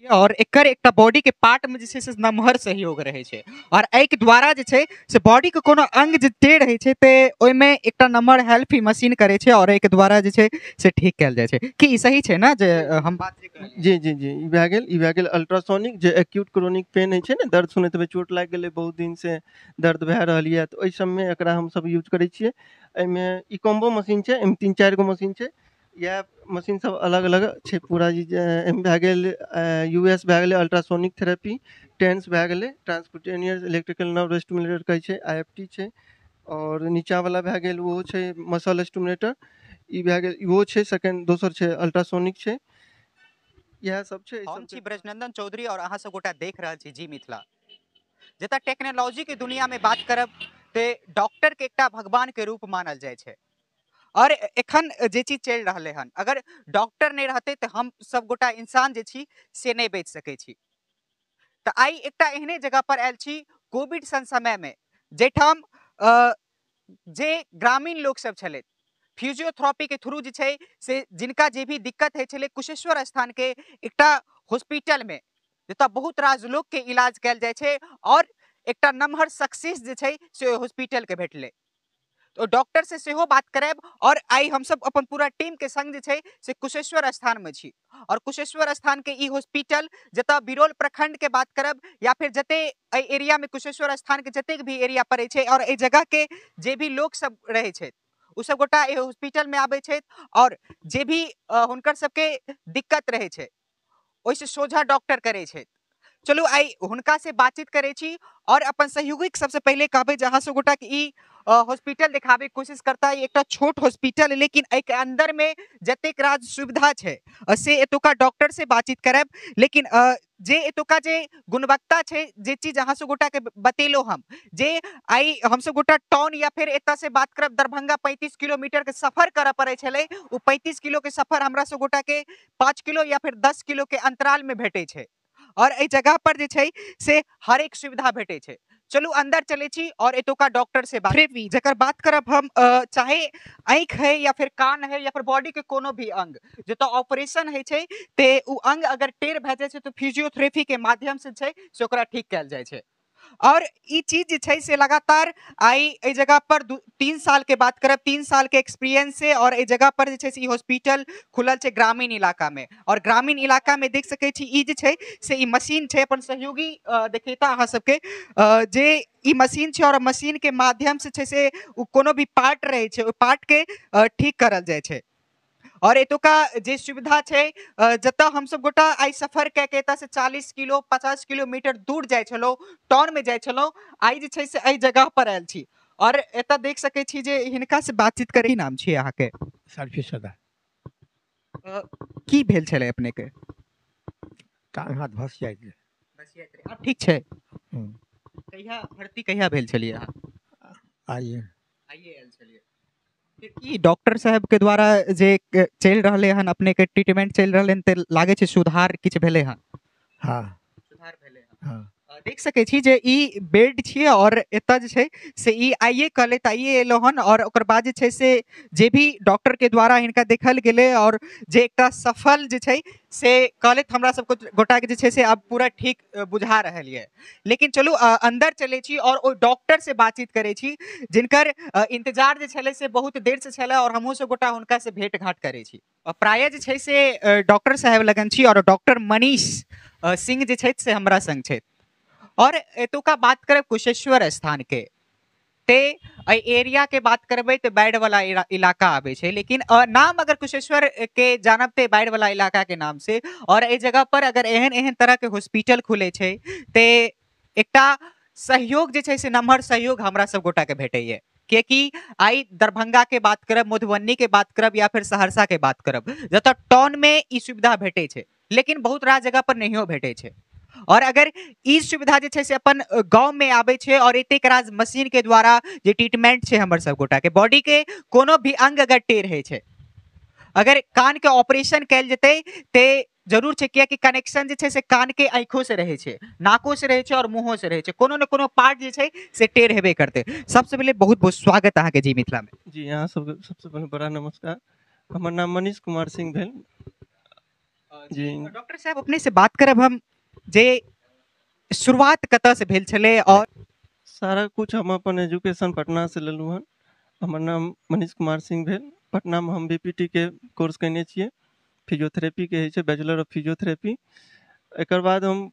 और एकर एकटा बॉडी के पार्ट में जे छै से नमहर सहयोग रहै छै और एहि के द्वारा जे छै से बॉडी के कोनो अंग जे टेढ़ रहै छै ते ओहि में एकटा नमहर हेल्प ही मशीन करे छै और एहि के द्वारा जे छै से ठीक कैल जाय छै। की ई सही छै ना जे हम बात जे कहलियै? जी जी जी ई भए गेल अल्ट्रासोनिक जे एक्यूट क्रोनिक पेन होइ छै ने, दर्द सुनैत हेबै, चोट लागि गेलै बहुत दिन से दर्द भए रहल यऽ, तऽ ओहि सबमे एकरा हमसब यूज करै छियै। एहिमे ई कॉम्बो मशीन छै, एहिमे 3-4 गो मशीन छै। यह मशीन सब अलग अलग छै पूरा। एहिमे भए गेल यूएस भए गेलै अल्ट्रासोनिक थेरेपी, टेंस भए गेलै ट्रांसक्यूटेनियस इलेक्ट्रिकल नर्व स्टिमुलेटर कहै छै, आईएफटी छै। और नीचा वाला भए गेल वो छै मसल स्टिमुलेटर, ई भए गेल इहो छै। सेकंड दोसर छै अल्ट्रासोनिक छै। यह सब छै। हम छी ब्रजनंदन चौधरी और अहाँ सब गोटा देख रहल छी जी मिथिला। जतऽ टेक्नोलॉजी के दुनिया में बात करब ते डॉक्टर के एकटा भगवान के रूप मानल जाय छै। और एखन जे चीज चलि रहलै हन, अगर डॉक्टर नहीं रहते तो हम सब गोटा इंसान जे छी से नहीं बच सकै छी। तो आई एकटा एहने जगह पर आयल छी कोविड सन समय में, जेठाम जे ग्रामीण लोक सब छलै फिजियोथेरेपी के थ्रू जे छै से जिनका जे भी दिक्कत होइ छलै, कुशेश्वर स्थान के एकटा हॉस्पिटल में जतऽ बहुत रास लोक के इलाज कैल जाय छै और एकटा नमहर सक्सेस जे छै से हॉस्पिटल के भेटलै। तो डॉक्टर से सेहो बात करब और आई हम सब अपन पूरा टीम के संग जे छै से कुशेश्वर स्थान में छी। और कुशेश्वर स्थान के ई हॉस्पिटल जतऽ बिरौल प्रखंड के बात करब या फिर जते एहि एरिया में कुशेश्वर स्थान के जतेक भी एरिया पड़ै छै और एहि जगह के जे भी लोक सब रहै छै उ सब गोटा एहि हॉस्पिटल में आबै छै और जे भी हुनकर सबके दिक्कत रहै छै ओहिसे सोझा डॉक्टर करै छै। चलू आई हुनका से बातचीत करे छी और अपन सहयोगी सबसे पहले कहबे जे अहाँ सब गोटा के ई हॉस्पिटल दिखाबे के कोशिश करता है। एकटा छोट हॉस्पिटल लेकिन एहि के अंदर में जतेक राज सुविधा छै से एतुका डॉक्टर से बातचीत करब। लेकिन जे एतुका जे गुणवत्ता छै, जे चीज अहाँ सब गोटा के बतेलो हम, जे आई हम सब गोटा टाउन या फिर एतऽ से बात करब दरभंगा 35 किलोमीटर के सफर करऽ पड़े छलै, उ 35 किलो के सफर हमरा सब गोटा के 5 किलो या फिर 10 किलो के अंतराल में भेटे छै और एहि जगह पर जे छै से हर एक सुविधा भेटे छै। चलू अंदर चले छी और एतुका डॉक्टर से बात जकर बात करब हम, चाहे आंख है या फिर कान है या फिर बॉडी के कोनो भी अंग जतऽ ऑपरेशन है छै ते उ अंग अगर टेढ़ भए जाय छै तो फिजियोथेरेपी के माध्यम से छै से ओकरा ठीक कैल जाय छै। और ई चीज जे छै से लगातार आई एहि जगह पर 3 साल के बात करब, 3 साल के एक्सपीरियंस से और एहि जगह पर जे छै से ई हॉस्पिटल खुलल छै ग्रामीण इलाका में। और ग्रामीण इलाका में देख सकै छी ई जे छै से ई मशीन छै, अपन सहयोगी देखेता अहाँ सबके जे ई मशीन छै और मशीन के माध्यम से छै से उ कोनो भी पार्ट रहे छै ओ पार्ट के ठीक करल जाय छै। और एतुका जे सुविधा छै, जतऽ हम सब गोटा आई सफर कए के एतऽ से 40 किलो 50 किलोमीटर दूर जाय छलौ, टाउन में जाय छलौ, आई जे छै से एहि जगह पर आयल छी और एतऽ देख सकै छी जे हिनका से बातचीत करे। की नाम छै अहाँ के? सर्फिसदा की भेल छलै अपने के? टांग हाथ भस जाइत रहे। अब ठीक छै? हम्म, कहिया भर्ती कहिया भेल छलियै अहाँ? आइए आइए आयल छलियै। की डॉक्टर साहब के द्वारा जे चलि रहले हन अपने के ट्रीटमेंट चलि रहले हन ते लागे छै सुधार किछ भेले हन? हाँ सुधार भेले हन। हाँ देख सकै छी जे ई बेड छियै और एतऽ जे छै से ई आइए कहले आइए एलो हन और ओकर बाद जे छै से जे भी डॉक्टर के द्वारा हिनका देखल गेलै और जे एकटा सफल जे छै से कहले हमरा सब गोटा के जे छै से अब पूरा ठीक बुझा रहल ये। लेकिन चलू अंदर चले छी और ओ डॉक्टर से बातचीत करे छी जिनकर इंतजार जे छले से बहुत देर से छले और हमहू सब गोटा हुनका से भेंट घाट करे छी। प्राय जे छै से डॉक्टर साहब लगन छी और डॉक्टर मनीष सिंह जे छै से हमरा संग छै। और एतुका बात करब कुशेश्वर स्थान के ते एरिया के बात करबे तो बाढ़ वाला इलाका आबे छै, लेकिन नाम अगर कुशेश्वर के जानब ते बाढ़ वाला इलाका के नाम से। और ए जगह पर अगर एहन एहन तरह के हॉस्पिटल खुले छै ते एकटा सहयोग जे छै से नमहर सहयोग हमरा सब गोटा के भेटैये। कियाकि आई दरभंगा के बात करब, मधुबनी के बात करब या फिर सहरसा के बात करब, जतऽ टाउन में ई सुविधा भेटे छै लेकिन बहुत रास जगह पर नहियो भेटे छै। और अगर ई सुविधा जे छै से अपन गांव में आबै छै और एतेक रास मशीन के द्वारा जे ट्रीटमेंट छै हमर सब गोटा के बॉडी के कोनो भी अंग अगर टेढ़ है छै, अगर कान के ऑपरेशन कैल जेतै ते जरूर छै, किया कि कनेक्शन जे छै से कान के आंखों से रहे छै, नाकों से रहे छै और मुंहों से रहे छै, कोनो न कोनो पार्ट जे छै से टेढ़ हेबे करते। सबसे पहले बहुत बहुत स्वागत अहाँ के जी मिथिला में। जी यहाँ सब सबसे पहले बड़ा नमस्कार। हमर नाम मनीष कुमार सिंह भेल। जी डॉक्टर साहब अपने से बात करब हम जे शुरुआत कतऽ से भेल छलै और सारा कुछ हम अपन एजुकेशन पटना से लेलहुँ हन। हमर नाम मनीष कुमार सिंह भेल। पटनामे हम बीपीटी के कोर्स कयने छियै, फिजियोथेरेपीके होइ छै बैचलर ऑफ फिजियोथेरेपी। एकर बाद हम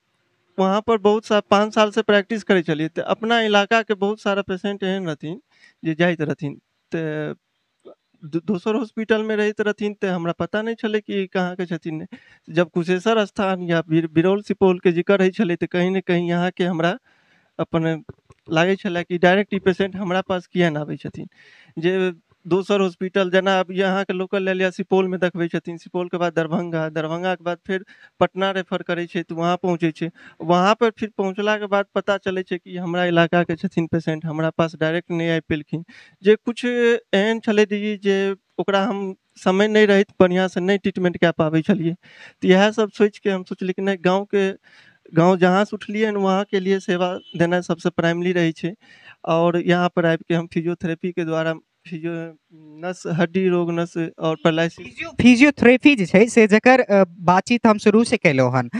वहाँ पर बहुत सा 5 साल से प्रैक्टिस करै छलियै, तऽ अपना इलाकाके बहुत सारा पेशेंट एहन रहथिन जे जाइत रहथिन, तऽ दोसर हॉस्पिटलमे रहैत रहथिन, तऽ हमरा पता नहीं छलै कि कहाँके छथिन। जब कुशेश्वर स्थान या बिरौल सुपौलके जिक्र होइ छलै, तऽ कहीं न कहीं यहाँके हमरा अपन लागै छलै कि डायरेक्ट ई पेशेंट हमरा पास किया नहि आबै छथिन। जे दोसर हॉस्पिटल जेना अब यहाँके लोकल ले लिया, सुपौलमे देखबै छथिन, सुपौलके बाद दरभंगा, दरभंगाके बाद फेर पटना रेफर करै छै, तऽ वहाँ पहुँचै छै। वहाँ पर फिर पहुँचलाके बाद पता चलै छै कि हमरा इलाकाके छथिन पेशेंट, हमरा पास डायरेक्ट नहीं आबि पेलखिन। जे कुछ एहन छलै दीदी जे ओकरा हम समय नहीं रहैत बढ़िआँसँ नहीं ट्रीटमेंट कए पाबै छलियै। तऽ इएह सब सोचिके हम सोचलियै कि नहीं, गाँव जहाँ से उठलिए वहाँ के लिए सेवा देना सबसे प्राइमरी रही है। और यहाँ पर आबि के हम फिजियोथेरेपी के द्वारा फिजियो नस हड्डी रोग नस और पैरालिसिस फिजियोथेरेपी जे छै से जकर बातचीत हम शुरू से केलहुँ हन,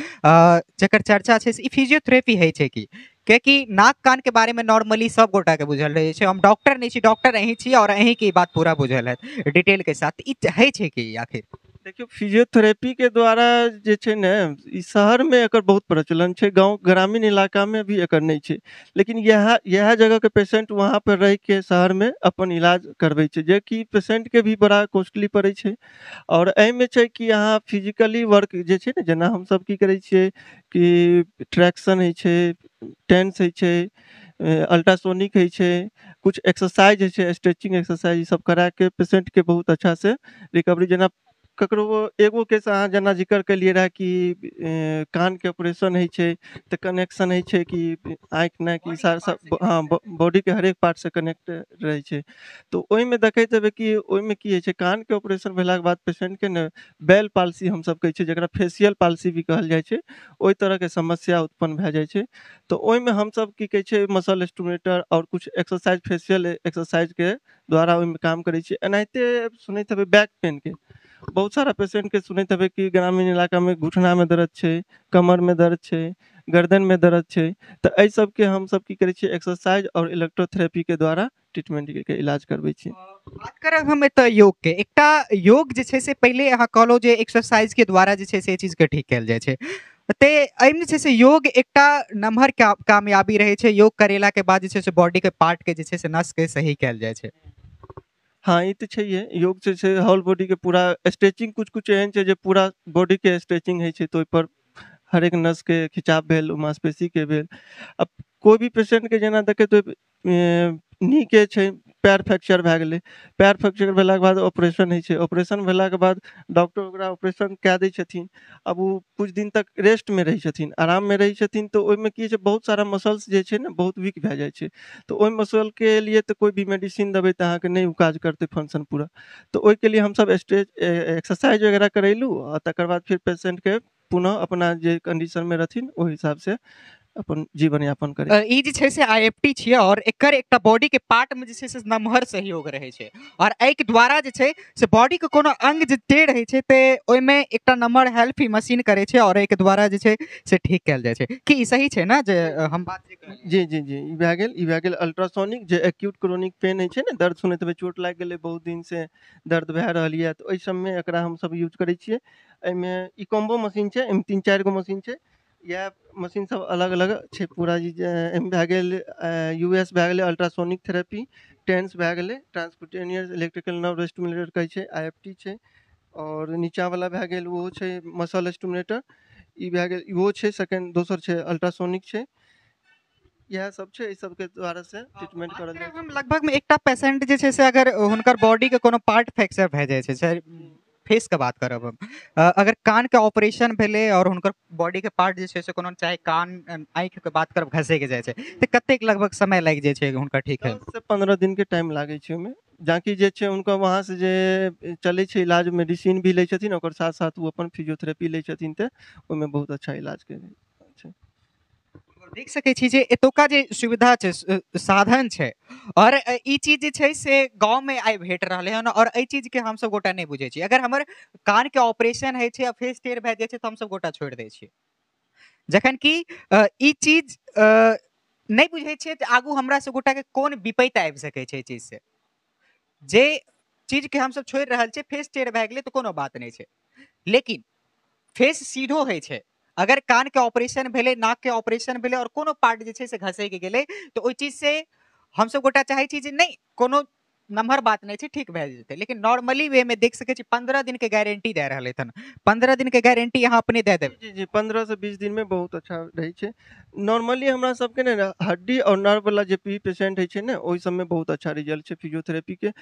जकर चर्चा छै से ई फिजियोथेरेपी होइ छै कि कियाकि नाक कान के बारे में नॉर्मली सब गोटा के बुझल रहे छै। हम डॉक्टर नहीं छी, डॉक्टर अहीं छी और अहीं के ई बात पूरा बुझल है डिटेल के साथ। ई है छै कि आखिर देखियो फिजियोथेरेपी के द्वारा जे छै ने, ई शहर में एकर बहुत प्रचलन छै, गांव ग्रामीण इलाका में भी एकर नहीं छै। लेकिन यह जगह के पेशेंट वहाँ पर रह के शहर में अपन इलाज करबै छै, जे कि पेशेंट के भी बड़ा कॉस्टली पड़ै छै। और एहिमे छै कि अहाँ फिजिकली वर्क जे छै ने, जेना हम सब की करै छियै कि ट्रैक्शन होइ छै, टेंस होइ छै, अल्ट्रासोनिक होइ छै, कुछ एक्सरसाइज होइ छै, स्ट्रेचिंग एक्सरसाइज, ई सब करा के पेशेंट के बहुत अच्छा से रिकवरी। जेना ककरो एगो केस अहाँ जेना जिक्र केलिए रहा कि कान के ऑपरेशन होइ छै, तऽ कनेक्शन होइ छै कि आँखि नाक ई सारा सब, हाँ बॉडी के हरेक पार्ट से कनेक्ट रहै छै। तो ओहिमे देखैत हेबै कि ओहिमे की होइ छै, कान के ऑपरेशन भेलाके बाद पेशेंट के ने बेल पाल्सी हम सब कहै छै, जकरा फेशियल पाल्सी भी कहल जाइ छै, ओहि तरह के समस्या उत्पन्न भए जाइ छै। तो ओहिमे हम सब की कहै छै मसल स्टिमुलेटर और कुछ एक्सरसाइज, फेशियल एक्सरसाइज के द्वारा ओहिमे काम करै छै। एनाहिते सुनैत हेबै बैक पेन के, बहुत सारा पेशेंट के सुनैत हेबै कि ग्रामीण इलाका में घुटना में दर्द छै, कमर में दर्द छै, गर्दन में दर्द छै। तऽ एहि सबके हम सब की करै छियै एक्सरसाइज और इलेक्ट्रोथेरेपी के द्वारा ट्रीटमेंट के इलाज करबै छियै। बात करब हम एतऽ योग के, एकटा योग जे छै से पहले अहाँ कहलहुँ जे एक्सरसाइज के द्वारा जे छै से ई चीज के ठीक कयल जाइ छै, ते एहिमे जे छै से योग एकटा नम्हर कामयाबी रहै छै। योग करेला के बाद जे छै से बॉडी के पार्ट के जे छै से नस के सही कयल जाइ छै। हाँ ई तो छैहे, योग से छै होल बॉडी के पूरा स्ट्रेचिंग, कुछ कुछ एहन छै जे पूरा बॉडी के स्ट्रेचिंग है छै, तो ओहि पर हरेक नस के खिंचाव भेल, मांसपेशी के भेल। अब कोई भी पेशेंट के जेना देखे तो नी के छै पैर फ्रैक्चर भए गेलै, पैर फ्रैक्चर भेलाके बाद ऑपरेशन होइ छै, ऑपरेशन भेलाके बाद डॉक्टर ओकरा ऑपरेशन कए दै छथिन। अब वो कुछ दिन तक रेस्ट में रहै छथिन, आराम में रहै छथिन, तो ओहिमे की छै बहुत सारा मसल्स जे छै ने बहुत वीक भए जाइ छै। तो ओहि मसल के लिए तो कोई भी मेडिसिन देबै तऽ अहाँके नहीं उ काज करतै फंक्शन पूरा। तो ओहिके लिए हमसब एक्सरसाइज वगैरह करेलू, और तकर बाद फिर पेशेंट के पुनः अपना जे कंडीशन में रहथिन ओहि हिसाब से अपन जीवन यापन करै। ई जे छै से आईएफटी छियै और एकर एकटा बॉडी के पार्ट में जे छै से नमहर सहयोग रहै छै, और एहि के द्वारा जे छै से बॉडी के कोनो अंग जे टेढ़ रहै छै ते ओहिमे एकटा नमहर हेल्प ही मशीन करै छै और एहि के द्वारा जे छै से ठीक कयल जाइ छै। की ई सही छै ना जे हम बात जे कहलियै? जी जी जी, ई भए गेल अल्ट्रासोनिक, जे एक्यूट क्रोनिक पेन होइ छै ने, दर्द सुनैत हेबै चोट लागि गेलै बहुत दिन से दर्द भए रहल यऽ, तऽ ओहि सबमे एकरा हमसब यूज करै छियै। एहिमे ई कॉम्बो मशीन छै, एहिमे 3-4 गो मशीन छै। यह मशीन सब अलग अलग छै पूरा। एहिमे भए गेल यूएस भए गेलै अल्ट्रासोनिक थेरेपी, टेंस भए गेलै ट्रांसक्यूटेनियस इलेक्ट्रिकल नर्व स्टिमुलेटर कहै छै, आईएफटी छै। और नीचा वाला भए गेल वो छै मसल स्टिमुलेटर, ई भए गेल इहो छै सेकंड, दोसर छै अल्ट्रासोनिक छै। यह सब छै, ई सब के द्वारा से ट्रीटमेंट बात करल करब जाइ छै। हम लगभग में एकटा पेशेंट जे छै से अगर हुनकर बॉडी के कोनो पार्ट फ्रैक्चर भए जाइ छै, चाहे फेस के बात करब हम, अगर कान के ऑपरेशन भेलै और हुनकर बॉडी के पार्ट जे छै से कोनो, चाहे कान आँखि के बात करब, घसे के जाइ छै, तऽ कतेक लगभग समय लागि जाइ छै हुनकर ठीक है? 10 से 15 दिन के टाइम लागे छै ओहिमे। जाकि जे छै उनका वहाँ से जे चलै छै इलाज, मेडिसिन भी लै छथिन, ओकर साथ साथ वो अपन फिजियोथेरेपी लै छथिन, तऽ ओहिमे बहुत अच्छा इलाज के छै। देख सकै छी जे एतुका जे सुविधा छै साधन छै और ई चीज जे छै से गाँव में आइ भेट रहलै हन और एहि चीज के हम सब गोटा नहीं बुझे छी। अगर हमर कान के ऑपरेशन है छै या फेस टेढ़ भए जाइ छै तो हम सब गोटा छोड़ दै छियै, जखन कि ई चीज नहीं बुझे छियै जे आगू हमरा सब गोटा के कोन विपत्ति आबि सकै छै चीज से। जे चीज के हम सब छोड़ रहल छै, फेस टेढ़ भए गेलै तो कोनो बात नहीं छै, लेकिन फेस सीधो है छै। अगर कान के ऑपरेशन भेले, नाक के ऑपरेशन भेले और कोनो पार्ट जे छै से घसै के गेले तो ओई चीज से हम सब गोटा चाहे छी जे नहीं कोनो नम्हर बात नहीं छै, ठीक भए जेतै। लेकिन नॉर्मली वे में देख सकै छी 15 दिन के गारंटी दे रहले थन। 15 दिन के गारंटी यहाँ अपने दे देबै। जी जी 15 से 20 दिन में बहुत अच्छा रहे छै। नॉर्मली हमरा सबके ने हड्डी और नर्व वाला जे पेशेंट है छै ने ओहि सब में बहुत अच्छा रिजल्ट छै फिजियोथेरेपी के।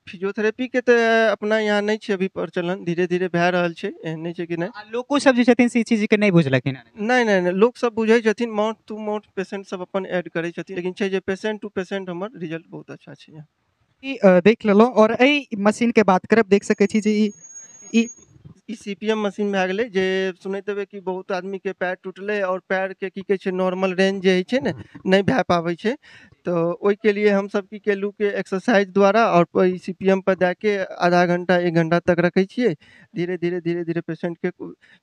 फिजियोथेरेपी के तो अपना यहाँ नहीं छै अभी प्रचलन, धीरे धीरे भए रहल छै, एहन नहीं छै कि नहीं। लोको सब जे छथिन से ई चीज के नहीं बुझलखिन हन। नहीं नहीं नहीं, लोग सब बुझे छथिन, माउथ टू माउथ पेशेंट सब अपन ऐड करे छथिन, लेकिन छै जे पेशेंट टू पेशेंट हमर रिजल्ट बहुत अच्छा छै यहाँ। ई देख लेलो और एई मशीन के बात करब, देख सकै छी जे ई ई सीपीएम मशीन भए गेलै जे सुनैत हेबै कि बहुत आदमी के पैर टूटले और पैर के की कहै छै नॉर्मल रेंज जे होइ छै ने नहीं भए पाबै छै, तो ओहि के लिए हम सब की केलू के एक्सरसाइज द्वारा और ओहि सीपीएम पर दे के आधा घंटा 1 घंटा तक रखे छियै। धीरे धीरे पेशेंट के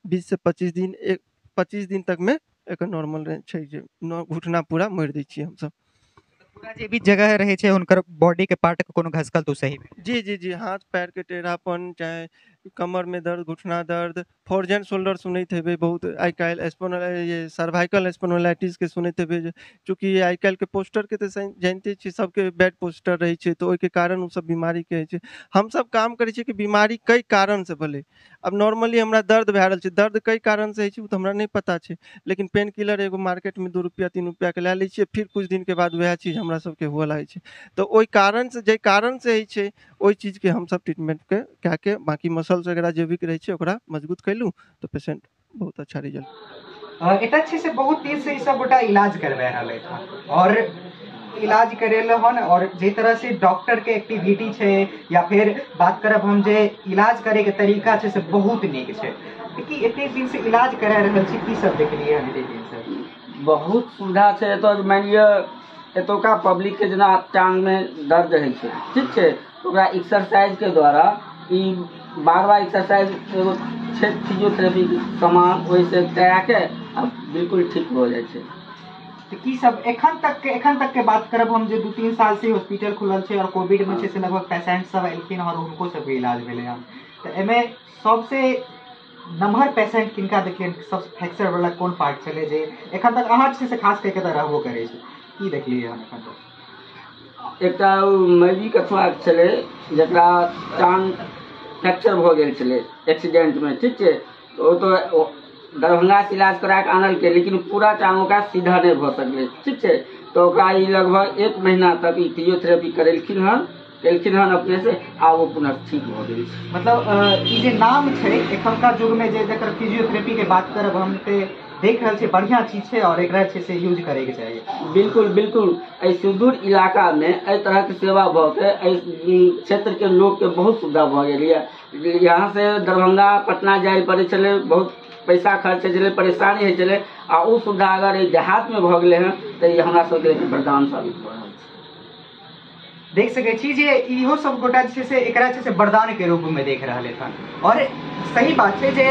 20 से 25 दिन तक में एक नॉर्मल रेंज छै जे घुटना पूरा मोड़ दै छियै हम सब। पूरा जे भी जगह रहे छै हुनकर बॉडी के पार्ट के कोनो घसकल तो सही में। जी जी जी, हाथ पैर के टेढ़ापन, चाहे कमर में दर्द, घुटना दर्द, फोर्जन शोल्डर सुनैत हेबै बहुत आइ काल्हि, ये सर्वाइकल स्पोनोलाइटिस के सुनैत हेबै, चूँकि आइ काल्हि के पोस्टर के तो जानिते छियै सबके बैड पोस्टर रहे छै, तो ओहिके कारण उ सब बीमारी के होइ छै। हम सब काम करै छियै कि बीमारी कई कारण से भेलै। अब नॉर्मली हमरा दर्द भए रहल छै, दर्द कई कारण से होइ छै उ तो हमरा नहीं पता छै, लेकिन पेन किलर एगो मार्केट में 2 रुपया 3 रुपया के ले लै छियै, फिर कुछ दिन के बाद वएह चीज हमरा सबके हुए लागै छै। तो ओहि कारण से जे कारण से होइ छै ओहि चीज के हम सब ट्रीटमेंट के कए के बाकी मसल्स वगैरह जे वीक रहे छै ओकरा मजबूत कैलू तो पेशेंट बहुत अच्छा रिजल्ट। एतऽ छै से बहुत दिन से ई सब गोटा इलाज करबा रहले था और इलाज करेले हन और जे तरह से डॉक्टर के एक्टिविटी छै या फिर बात करब हम जे इलाज करे के तरीका छै से बहुत नीक छै। कि एते दिन से इलाज करा रहल छी, की सब देखलिए हन एते दिन से? बहुत सुविधा छै एतऽ, मानि लिअ एतुका पब्लिक के जेना टांग में दर्द है छै, ठीक छै, तो ओकरा एक्सरसाइज के द्वारा ई बार बार एक्सरसाइज एगो छै फिजियोथेरेपी के सामान ओहिसे करा के अब बिल्कुल ठीक हो जाइ छै। तो की सब एखन तक के बात करब हम जे 2-3 साल से हॉस्पिटल खुलल छै और कोविड में छै से लगभग पेशेंट सब एलखिन और उनको सब के इलाज भेले हन, तो एमे सबसे नम्हर पेशेंट किनका देखलियन, सब फ्रैक्चर वाला कोन पार्ट छले जे एखन तक अहाँ छै से खास करके त रहबो करे छै, की देखलिए हन एखन तक? एकटा मैजी कछुआ छलै जकरा टांग फ्रैक्चर भऽ गेल छलै एक्सीडेंट में, ठीक छै, तो तो दरभंगा से इलाज करा के आनल के, लेकिन पूरा टांग ओकरा सीधा नहीं भऽ सकलै, ठीक छै, तो ओकरा ई लगभग 1 महीना तक ई फिजियोथेरेपी करेलखिन हन अपने से, आ वो पुनः ठीक हो गेल। मतलब ई जे नाम छै एखनका युग में जे जकर फिजियोथेरेपी के बात करब हम ते देख रहल छै बढ़िया चीज छै और एकरा छै से यूज करे के चाहिए। बिल्कुल बिल्कुल, एहि सुदूर इलाका में एहि तरह के सेवा भऽ के एहि क्षेत्र के लोग के बहुत सुविधा भऽ गेल है। यहाँ से दरभंगा पटना जाय पड़े छलै, बहुत पैसा खर्च होइ छलै, परेशानी होइ छलै, आ उ सुविधा अगर एहि देहात में भऽ गेलै हन तऽ ई हमरा सबके वरदान साबित भऽ रहल छै। देख सकै छी जे इहो सब गोटा छै से एकरा छै से वरदान के रूप में देख रहल छन और सही बात छै जे